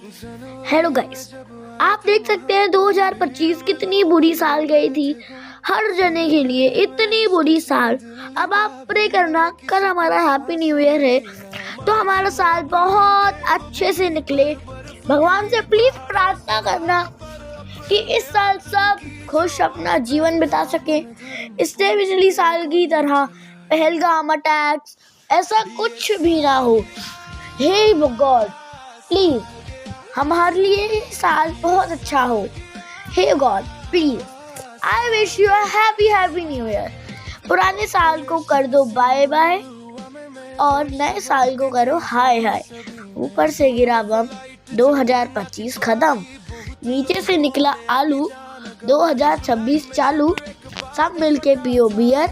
Hello guys, आप देख सकते हैं 2025 कितनी बुरी साल गई थी हर जने के लिए, इतनी बुरी साल। अब आप प्रे करना कल हमारा हैप्पी न्यू ईयर है तो हमारा साल बहुत अच्छे से निकले। भगवान से प्लीज प्रार्थना करना कि इस साल सब खुश अपना जीवन बिता सके। इससे पिछली साल की तरह पहलगाम अटैक्स ऐसा कुछ भी ना हो। हे गॉड प्लीज हमारे लिए साल बहुत अच्छा हो। Hey God please I wish you a happy new year. पुराने साल को कर दो बाय बाय और नए साल को करो हाय हाय। ऊपर से गिरा बम 2025 खत्म, नीचे से निकला आलू 2026 चालू। सब मिलके पियो बियर,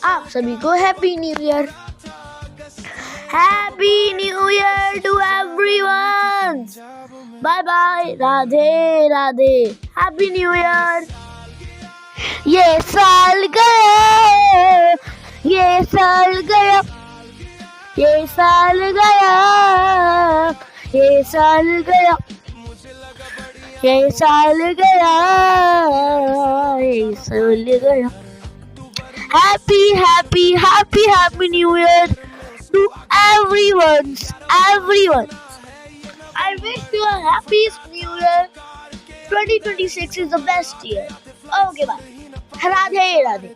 आप सभी को happy new year. Happy new year to everyone. Bye bye, Radhe Radhe, happy new year. ये साल गया, ये साल गया, ये साल गया, ये साल गया, ये साल गया, ये साल गया। Happy happy happy happy new year to everyone. I wish you a happy new year. 2026 is the best year. Okay, bye. Radhe Radhe.